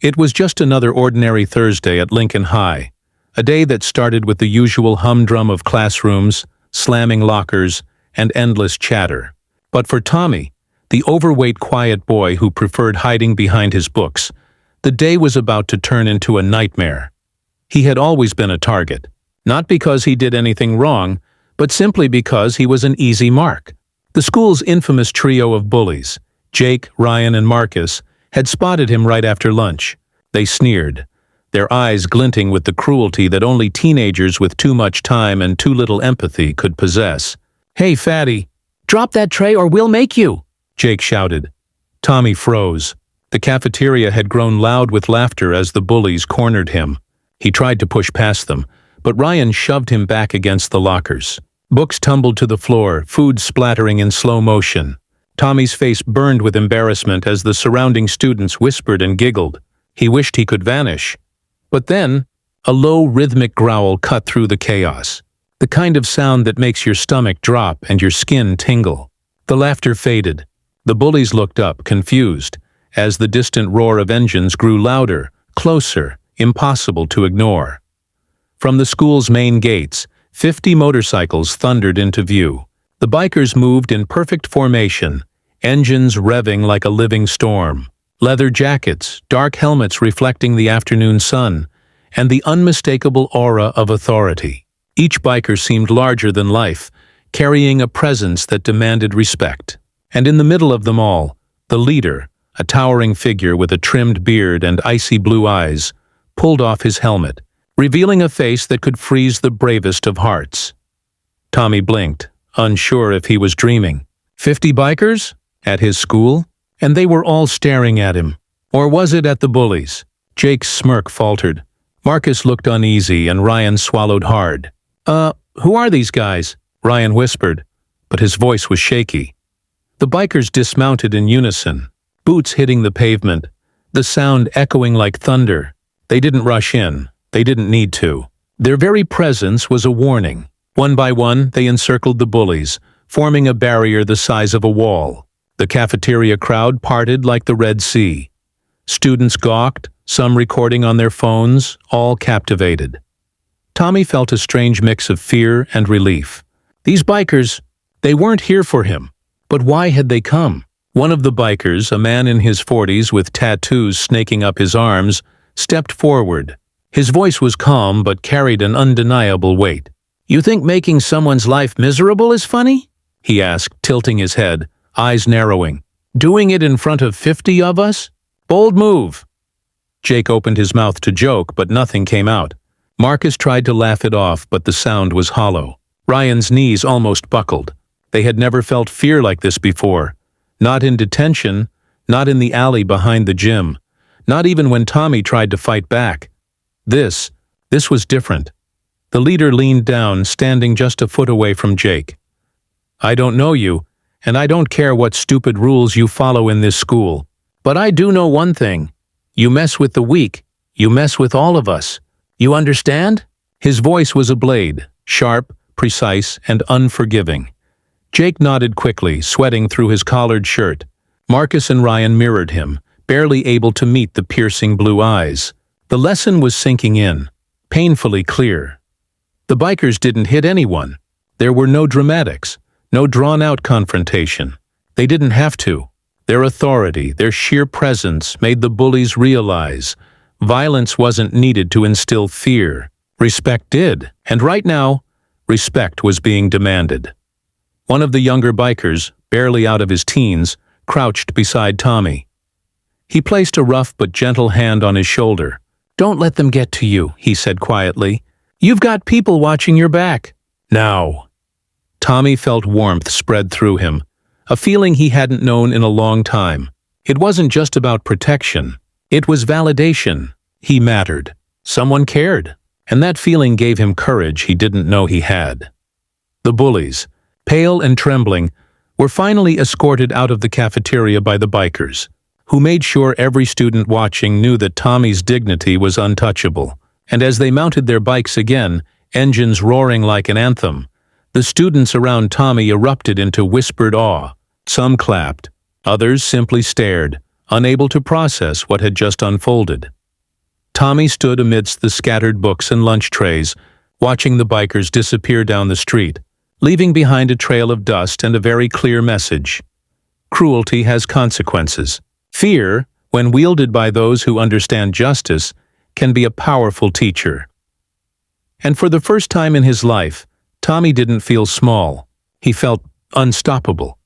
It was just another ordinary Thursday at Lincoln High, a day that started with the usual humdrum of classrooms, slamming lockers, and endless chatter. But for Tommy, the overweight quiet boy who preferred hiding behind his books, the day was about to turn into a nightmare. He had always been a target, not because he did anything wrong, but simply because he was an easy mark. The school's infamous trio of bullies, Jake, Ryan, and Marcus, had spotted him right after lunch. They sneered, their eyes glinting with the cruelty that only teenagers with too much time and too little empathy could possess. "Hey, fatty, drop that tray or we'll make you!" Jake shouted. Tommy froze. The cafeteria had grown loud with laughter as the bullies cornered him. He tried to push past them, but Ryan shoved him back against the lockers. Books tumbled to the floor, food splattering in slow motion. Tommy's face burned with embarrassment as the surrounding students whispered and giggled. He wished he could vanish. But then, a low, rhythmic growl cut through the chaos, the kind of sound that makes your stomach drop and your skin tingle. The laughter faded. The bullies looked up, confused, as the distant roar of engines grew louder, closer, impossible to ignore. From the school's main gates, 50 motorcycles thundered into view. The bikers moved in perfect formation, engines revving like a living storm. Leather jackets, dark helmets reflecting the afternoon sun, and the unmistakable aura of authority. Each biker seemed larger than life, carrying a presence that demanded respect. And in the middle of them all, the leader, a towering figure with a trimmed beard and icy blue eyes, pulled off his helmet, revealing a face that could freeze the bravest of hearts. Tommy blinked, unsure if he was dreaming. 50 bikers? At his school? And they were all staring at him. Or was it at the bullies? Jake's smirk faltered. Marcus looked uneasy and Ryan swallowed hard. Who are these guys?" Ryan whispered, but his voice was shaky. The bikers dismounted in unison, boots hitting the pavement, the sound echoing like thunder. They didn't rush in. They didn't need to. Their very presence was a warning. One by one, they encircled the bullies, forming a barrier the size of a wall. The cafeteria crowd parted like the Red Sea. Students gawked, some recording on their phones, all captivated. Tommy felt a strange mix of fear and relief. These bikers, they weren't here for him. But why had they come? One of the bikers, a man in his 40s with tattoos snaking up his arms, stepped forward. His voice was calm but carried an undeniable weight. "You think making someone's life miserable is funny?" he asked, tilting his head, eyes narrowing. "Doing it in front of 50 of us? Bold move." Jake opened his mouth to joke, but nothing came out. Marcus tried to laugh it off, but the sound was hollow. Ryan's knees almost buckled. They had never felt fear like this before. Not in detention, not in the alley behind the gym, not even when Tommy tried to fight back. This was different. The leader leaned down, standing just a foot away from Jake. "I don't know you, and I don't care what stupid rules you follow in this school. But I do know one thing. You mess with the weak, you mess with all of us. You understand?" His voice was a blade, sharp, precise, and unforgiving. Jake nodded quickly, sweating through his collared shirt. Marcus and Ryan mirrored him, barely able to meet the piercing blue eyes. The lesson was sinking in, painfully clear. The bikers didn't hit anyone. There were no dramatics, no drawn-out confrontation. They didn't have to. Their authority, their sheer presence made the bullies realize violence wasn't needed to instill fear. Respect did, and right now, respect was being demanded. One of the younger bikers, barely out of his teens, crouched beside Tommy. He placed a rough but gentle hand on his shoulder. "Don't let them get to you," he said quietly. "You've got people watching your back. Now." Tommy felt warmth spread through him, a feeling he hadn't known in a long time. It wasn't just about protection. It was validation. He mattered. Someone cared. And that feeling gave him courage he didn't know he had. The bullies, pale and trembling, were finally escorted out of the cafeteria by the bikers, who made sure every student watching knew that Tommy's dignity was untouchable. And as they mounted their bikes again, engines roaring like an anthem, the students around Tommy erupted into whispered awe. Some clapped, others simply stared, unable to process what had just unfolded. Tommy stood amidst the scattered books and lunch trays, watching the bikers disappear down the street, leaving behind a trail of dust and a very clear message. Cruelty has consequences. Fear, when wielded by those who understand justice, can be a powerful teacher. And for the first time in his life, Tommy didn't feel small. He felt unstoppable.